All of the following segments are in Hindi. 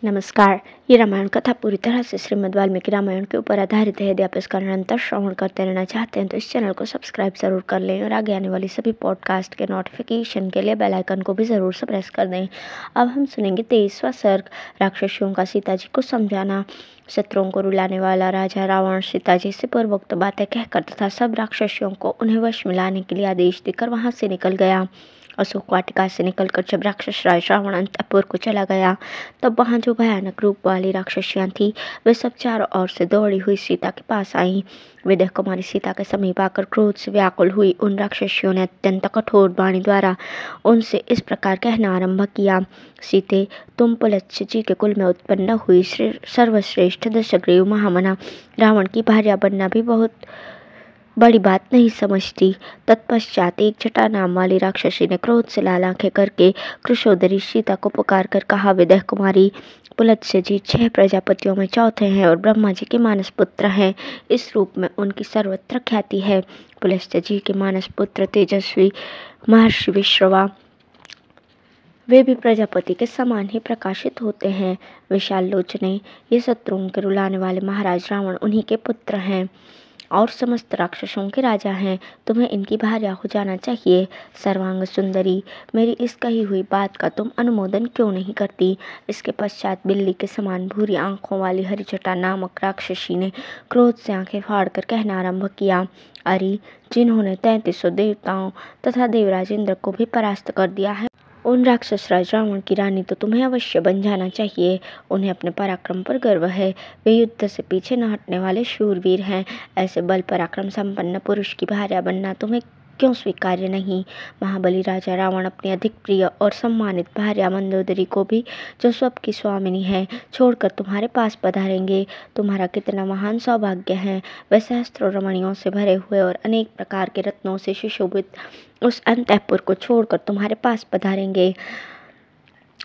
नमस्कार। ये रामायण कथा पूरी तरह से श्रीमद् वाल्मीकि रामायण के ऊपर आधारित है। यदि आप इसका निरंतर श्रवण करते रहना चाहते हैं तो इस चैनल को सब्सक्राइब जरूर कर लें और आगे आने वाली सभी पॉडकास्ट के नोटिफिकेशन के लिए बेल आइकन को भी ज़रूर से प्रेस कर दें। अब हम सुनेंगे 23वां सर्ग, राक्षसियों का सीता जी को समझाना। शत्रुओं को रुलाने वाला राजा रावण सीता जी से पूर्वोक्त बातें कहकर तथा सब राक्षसियों को उन्हें वश में लाने के लिए आदेश देकर वहां से निकल गया। अशोक वाटिका से निकलकर जब राक्षस राज रावण अंतपुर को चला गया तब वहां जो भयानक रूप वाली राक्षसियां थी वे सब चारों ओर से दौड़ी हुई सीता के पास आईं। विदेह कुमारी सीता के समीप आकर क्रोध से व्याकुल हुई उन राक्षसियों ने अत्यंत कठोर वाणी द्वारा उनसे इस प्रकार कहना आरंभ किया। सीते, तुम पुलत्स्य जी के कुल में उत्पन्न हुई सर्वश्रेष्ठ दशग्रीव महामना रावण की भार्या बनना भी बहुत बड़ी बात नहीं समझती। तत्पश्चात एक जटा नाम वाली राक्षसी ने क्रोध से लाल आंखें करके कृशोदरी सीता को पुकार कर कहा, विदेह कुमारी, पुलत्स्य जी 6 प्रजापतियों में चौथे हैं और ब्रह्मा जी के मानस पुत्र हैं। इस रूप में उनकी सर्वत्र ख्याति है। पुलत्स्य जी के मानस पुत्र तेजस्वी महर्षि विश्रवा, वे भी प्रजापति के समान ही प्रकाशित होते हैं। विशाल लोचने, ये शत्रुओं के रुलाने वाले महाराज रावण उन्हीं के पुत्र हैं और समस्त राक्षसों के राजा हैं। तुम्हें इनकी भार्या हो जाना चाहिए। सर्वांग सुंदरी, मेरी इस कही हुई बात का तुम अनुमोदन क्यों नहीं करती? इसके पश्चात बिल्ली के समान भूरी आंखों वाली हरिजटा नामक राक्षसी ने क्रोध से आंखें फाड़कर कहना आरंभ किया, अरे, जिन्होंने 3300 देवताओं तथा देवराज इंद्र को भी परास्त कर दिया है, उन राक्षस राज रावण की रानी तो तुम्हें अवश्य बन जाना चाहिए। उन्हें अपने पराक्रम पर गर्व है। वे युद्ध से पीछे न हटने वाले शूरवीर हैं। ऐसे बल पराक्रम संपन्न पुरुष की भार्या बनना तुम्हें क्यों स्वीकार्य नहीं? महाबली राजा रावण अपनी अधिक प्रिय और सम्मानित भार्या मंदोदरी को भी, जो सबकी स्वामिनी है, छोड़कर तुम्हारे पास पधारेंगे। तुम्हारा कितना महान सौभाग्य है। वे सहस्त्रों रमणियों से भरे हुए और अनेक प्रकार के रत्नों से सुशोभित उस अंतःपुर को छोड़कर तुम्हारे पास पधारेंगे।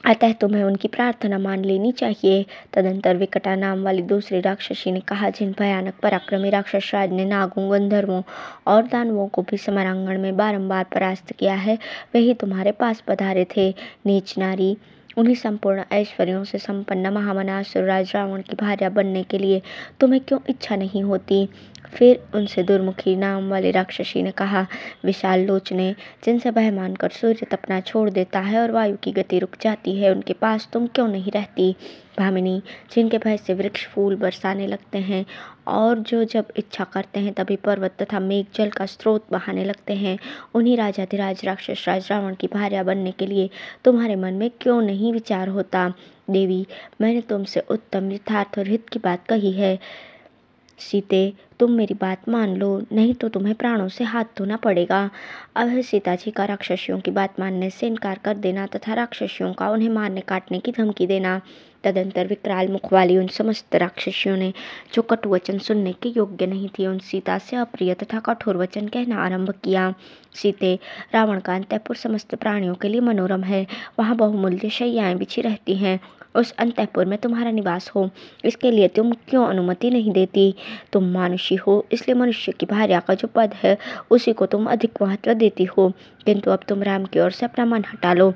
अतः तुम्हें उनकी प्रार्थना मान लेनी चाहिए। तदंतर विकटा नाम वाली दूसरी राक्षसी ने कहा, जिन भयानक पराक्रमी राक्षस राज ने नागों, गंधर्वों और दानवों को भी समरांगण में बारंबार परास्त किया है, वे ही तुम्हारे पास पधारे थे। नीच नारी, उन्हीं संपूर्ण ऐश्वर्यों से संपन्न महामनासुर राज रावण की भार्या बनने के लिए तुम्हें क्यों इच्छा नहीं होती? फिर उनसे दुर्मुखी नाम वाली राक्षसी ने कहा, विशाल लोचने, जिनसे भय मानकर सूर्य तपना छोड़ देता है और वायु की गति रुक जाती है, उनके पास तुम क्यों नहीं रहती? भामिनी, जिनके भय से वृक्ष फूल बरसाने लगते हैं और जो जब इच्छा करते हैं तभी पर्वत तथा मेघ जल का स्रोत बहाने लगते हैं, उन्हीं राजाधिराज राक्षस राज रावण की भार्या बनने के लिए तुम्हारे मन में क्यों नहीं विचार होता? देवी, मैंने तुमसे उत्तम यथार्थ और हित की बात कही है। सीते, तुम मेरी बात मान लो, नहीं तो तुम्हें प्राणों से हाथ धोना पड़ेगा। अब सीता जी का राक्षसियों की बात मानने से इनकार कर देना तथा राक्षसियों का उन्हें मारने काटने की धमकी देना। तदंतर विकराल मुख वाली उन समस्त राक्षसियों ने, जो कटु वचन सुनने के योग्य नहीं थी, उन सीता से अप्रिय तथा कठोर वचन कहना आरंभ किया। सीते, रावण का अंतःपुर समस्त प्राणियों के लिए मनोरम है। वहाँ बहुमूल्य शैयाएं बिछी रहती हैं। उस अंतःपुर में तुम्हारा निवास हो, इसके लिए तुम क्यों अनुमति नहीं देती? तुम मानुषी हो, इसलिए मनुष्य की भार्या का जो पद है उसी को तुम अधिक महत्व देती हो। किंतु अब तुम राम की ओर से अपना मन हटा लो,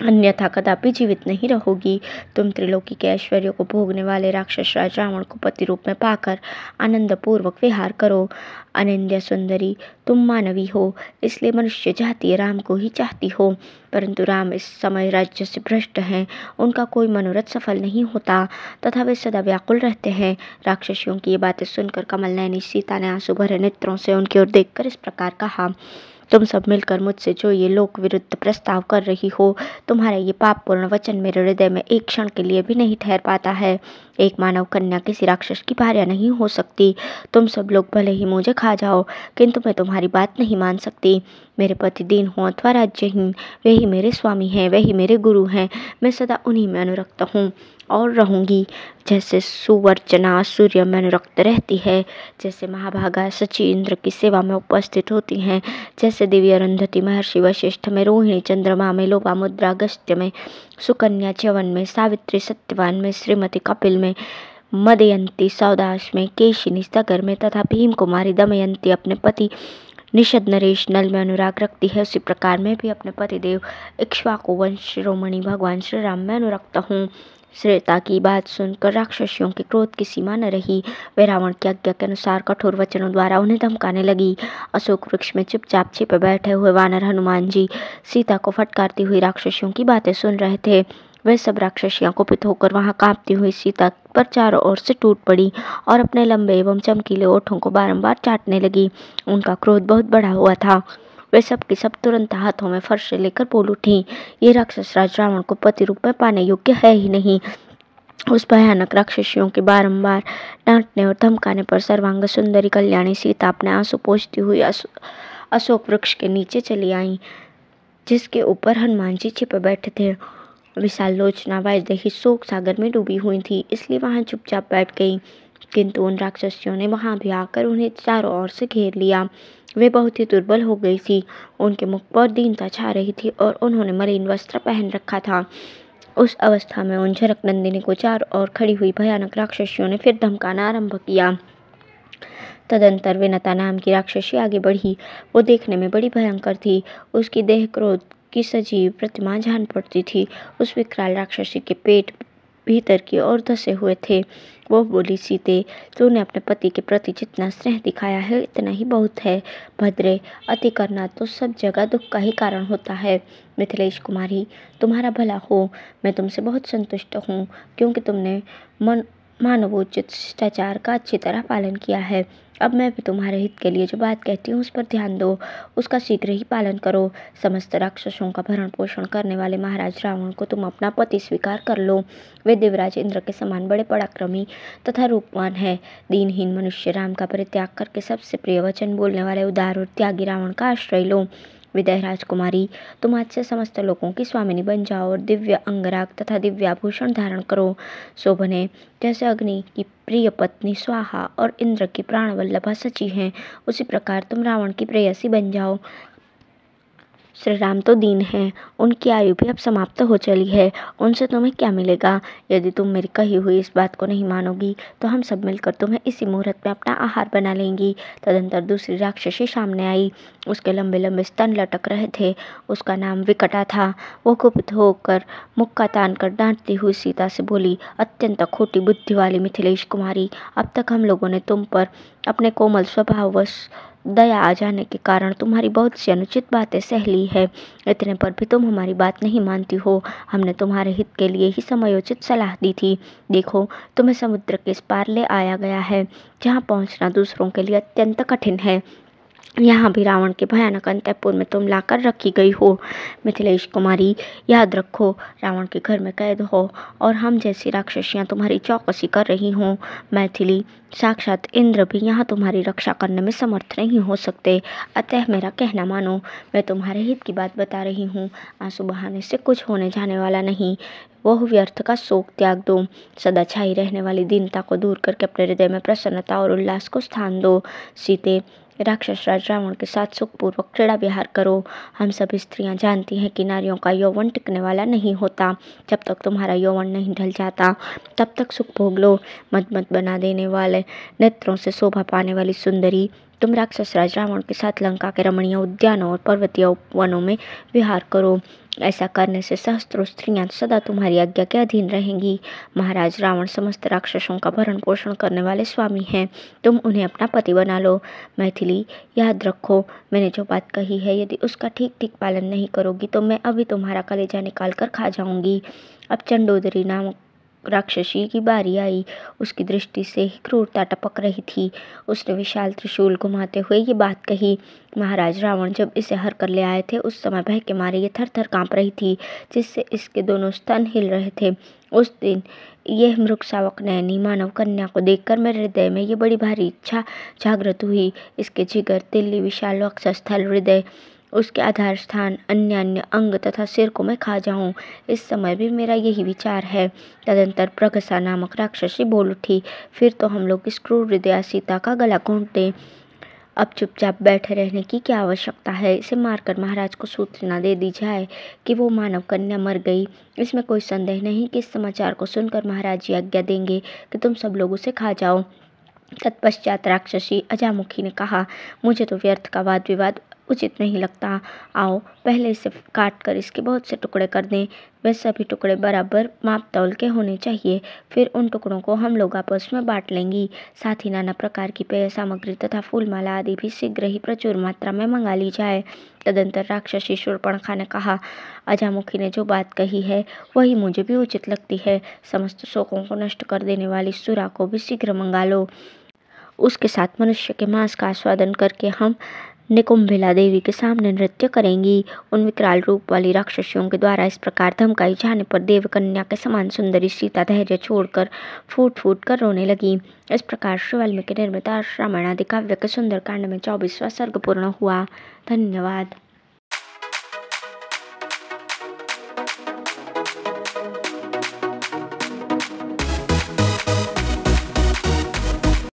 अन्यथा कदापि जीवित नहीं रहोगी। तुम त्रिलोकी के ऐश्वर्य को भोगने वाले राक्षस राज रावण को पति रूप में पाकर आनंद पूर्वक विहार करो। अनन्या सुंदरी, तुम मानवी हो, इसलिए मनुष्य जातीय राम को ही चाहती हो, परंतु राम इस समय राज्य से भ्रष्ट हैं। उनका कोई मनोरथ सफल नहीं होता तथा वे सदा व्याकुल रहते हैं। राक्षसियों की ये बातें सुनकर कमल नयनी सीता ने आंसू भरे नेत्रों से उनकी ओर देखकर इस प्रकार कहा, तुम सब मिलकर मुझसे जो ये लोक विरुद्ध प्रस्ताव कर रही हो, तुम्हारा ये पापपूर्ण वचन मेरे हृदय में एक क्षण के लिए भी नहीं ठहर पाता है। एक मानव कन्या किसी राक्षस की भार्या नहीं हो सकती। तुम सब लोग भले ही मुझे खा जाओ, किंतु मैं तुम्हारी बात नहीं मान सकती। मेरे पति दीन हो अथवा राज्यहीन, वे ही मेरे स्वामी हैं, वे ही मेरे गुरु हैं। मैं सदा उन्हीं में अनुरक्त हूँ और रहूंगी। जैसे सुवर्चना सूर्य में अनुरक्त रहती है, जैसे महाभागा शची इंद्र की सेवा में उपस्थित होती हैं, जैसे देवी अरुंधति महर्षि वशिष्ठ में, रोहिणी चंद्रमा में, लोपामुद्रा अगस्त्य में, सुकन्या च्यवन में, सावित्री सत्यवान में, श्रीमती कपिल में, मदयंती सौदाश में, केशिनी सागर में तथा भीम कुमारी दमयंती अपने पति निषद नरेश नल में अनुराग रखती है, उसी प्रकार मैं भी अपने पतिदेव इक्ष्वाकु वंश शिरोमणि भगवान श्री राम में अनुरक्त हूँ। श्वेता की बात सुनकर राक्षसियों के क्रोध की सीमा न रही। वे रावण की आज्ञा के अनुसार कठोर वचनों द्वारा उन्हें धमकाने लगी। अशोक वृक्ष में चुपचाप छिपे बैठे हुए वानर हनुमान जी सीता को फटकारती हुई राक्षसियों की बातें सुन रहे थे। वे सब राक्षसियां कुपित होकर वहां कांपती हुई सीता पर चारों ओर से टूट पड़ी और अपने लंबे एवं चमकीले ओठों को बारंबार चाटने लगी। उनका क्रोध बहुत बढ़ा हुआ था। वे सब की सब तुरंत हाथों में फरसे लेकर बोल उठी, ये राक्षस राज रावण को पति रूप में पाने योग्य है ही नहीं। उस भयानक राक्षसियों के बारंबार डांटने और धमकाने पर सर्वांग सुंदरी कल्याणी सीता अपने आंसू पोंछती हुई अशोक वृक्ष के नीचे चली आई, जिसके ऊपर हनुमान जी छिपे बैठे थे। विशाल लोचना वैदेही शोक सागर में डूबी हुई थी, इसलिए वहां चुपचाप बैठ गई। किंतु उन राक्षसियों ने वहां भी आकर उन्हें चारों ओर से घेर लिया। वे बहुत ही दुर्बल हो गई थी। उनके मुख पर दीनता छा रही थी और उन्होंने मलिन वस्त्र पहन रखा था। उस अवस्था में उन झरक नंदिनी को चारों ओर खड़ी हुई भयानक राक्षसियों ने फिर धमकाना आरंभ किया। तदंतर विनता नाम की राक्षसी आगे बढ़ी। वो देखने में बड़ी भयंकर थी। उसकी देह क्रोध की सजीव प्रतिमा जान पड़ती थी। उस विकराल राक्षसी के पेट भीतर की ओर धसे हुए थे। वो बोली, सीते, तूने अपने पति के प्रति जितना स्नेह दिखाया है इतना ही बहुत है। भद्रे, अति करना तो सब जगह दुख का ही कारण होता है। मिथिलेश कुमारी, तुम्हारा भला हो। मैं तुमसे बहुत संतुष्ट हूँ, क्योंकि तुमने मानवोचित शिष्टाचार का अच्छी तरह पालन किया है। अब मैं भी तुम्हारे हित के लिए जो बात कहती हूँ उस पर ध्यान दो, उसका शीघ्र ही पालन करो। समस्त राक्षसों का भरण पोषण करने वाले महाराज रावण को तुम अपना पति स्वीकार कर लो। वे देवराज इंद्र के समान बड़े पराक्रमी तथा रूपवान है। दीनहीन मनुष्य राम का परित्याग करके सबसे प्रिय वचन बोलने वाले उदार और त्यागी रावण का आश्रय लो। विदय राजकुमारी, तुम आज से समस्त लोगों की स्वामिनी बन जाओ और दिव्य अंगराग तथा दिव्याभूषण धारण करो। शोभने, जैसे अग्नि की प्रिय पत्नी स्वाहा और इंद्र की प्राणवल्लभा सची हैं, उसी प्रकार तुम रावण की प्रेयसी बन जाओ। श्री राम तो दीन हैं, उनकी आयु भी अब समाप्त हो चली है, उनसे तुम्हें क्या मिलेगा। यदि तुम मेरी कही हुई इस बात को नहीं मानोगी तो हम सब मिलकर तुम्हें इसी मुहूर्त में अपना आहार बना लेंगी। तदंतर दूसरी राक्षसी सामने आई। उसके लंबे लंबे स्तन लटक रहे थे। उसका नाम विकटा था। वो कुपित होकर मुक्का तान कर डांटती हुई सीता से बोली, अत्यंत खोटी बुद्धि वाली मिथिलेश कुमारी, अब तक हम लोगों ने तुम पर अपने कोमल स्वभाववश दया आ जाने के कारण तुम्हारी बहुत सी अनुचित बातें सह ली है। इतने पर भी तुम हमारी बात नहीं मानती हो। हमने तुम्हारे हित के लिए ही समयोचित सलाह दी थी। देखो, तुम्हें समुद्र के इस पार ले आया गया है, जहाँ पहुँचना दूसरों के लिए अत्यंत कठिन है। यहाँ भी रावण के भयानक अंतःपुर में तुम लाकर रखी गई हो। मिथिलेश कुमारी, याद रखो, रावण के घर में कैद हो और हम जैसी राक्षसियाँ तुम्हारी चौकसी कर रही हों। मैथिली, साक्षात इंद्र भी यहाँ तुम्हारी रक्षा करने में समर्थ नहीं हो सकते। अतः मेरा कहना मानो। मैं तुम्हारे हित की बात बता रही हूँ। आंसू बहाने से कुछ होने जाने वाला नहीं। वह व्यर्थ का शोक त्याग दो। सदा छाई रहने वाली दीनता को दूर करके अपने हृदय में प्रसन्नता और उल्लास को स्थान दो। सीते, राक्षस राज रावण के साथ सुखपूर्वक क्रीड़ा विहार करो। हम सभी स्त्रियां जानती हैं कि नारियों का यौवन टिकने वाला नहीं होता। जब तक तुम्हारा यौवन नहीं ढल जाता तब तक सुख भोग लो। मत बना देने वाले नेत्रों से शोभा पाने वाली सुंदरी, तुम राक्षस राज रावण के साथ लंका के रमणीय उद्यानों और पर्वतीय उपवनों में विहार करो। ऐसा करने से सहस्त्रों स्त्रियां सदा तुम्हारी आज्ञा के अधीन रहेंगी। महाराज रावण समस्त राक्षसों का भरण पोषण करने वाले स्वामी हैं। तुम उन्हें अपना पति बना लो। मैथिली, याद रखो, मैंने जो बात कही है यदि उसका ठीक ठीक पालन नहीं करोगी तो मैं अभी तुम्हारा कलेजा निकाल कर खा जाऊंगी। अब चंडोदरी नामक राक्षसी की बारी आई। उसकी दृष्टि से ही क्रूरता टपक रही थी। उसने विशाल त्रिशूल घुमाते हुए ये बात कही। महाराज रावण जब इसे हर कर ले आए थे उस समय भय के मारे ये थर थर कांप रही थी, जिससे इसके दोनों स्तन हिल रहे थे। उस दिन यह मृग शावक नयनी मानव कन्या को देखकर मेरे हृदय में ये बड़ी भारी इच्छा जागृत हुई। इसके जिगर, तिल्ली, विशाल वक्षस्थल, हृदय, उसके आधार स्थान, अन्य अंग तथा सिर को मैं खा जाऊं। इस समय भी मेरा यही विचार है। तदंतर प्रगसा नामक राक्षसी बोल उठी, फिर तो हम लोग इस क्रूर हृदया सीता का गला घोंट दें। अब चुपचाप बैठे रहने की क्या आवश्यकता है। इसे मारकर महाराज को सूचना दे दी जाए कि वो मानव कन्या मर गई। इसमें कोई संदेह नहीं कि इस समाचार को सुनकर महाराज जी आज्ञा देंगे कि तुम सब लोग उसे खा जाओ। तत्पश्चात राक्षसी अजामुखी ने कहा, मुझे तो व्यर्थ का वाद विवाद उचित नहीं लगता। आओ पहले इसे काट कर इसके बहुत से टुकड़े कर दें। वे सभी टुकड़े बराबर माप तौल के होने चाहिए। फिर उन टुकड़ों को हम लोग आपस में बांट लेंगी। साथ ही नाना प्रकार की पेय सामग्री तथा फूलमाला आदि भी शीघ्र ही प्रचुर मात्रा में मंगा ली जाए। तदंतर राक्षसी शूर्पणखा ने कहा, अजामुखी ने जो बात कही है वही मुझे भी उचित लगती है। समस्त शोकों को नष्ट कर देने वाली सुरा को भी शीघ्र मंगा लो। उसके साथ मनुष्य के मांस का आस्वादन करके हम निकुंभिला देवी के सामने नृत्य करेंगी। उन विकराल रूप वाली राक्षसियों के द्वारा इस प्रकार धमकाई जाने पर देवकन्या के समान सुंदरी सीता धैर्य छोड़कर फूट फूट कर रोने लगी। इस प्रकार श्री वाल्मीकि निर्मित रामायण आदि काव्य के सुंदर कांड में 24वां सर्ग पूर्ण हुआ। धन्यवाद।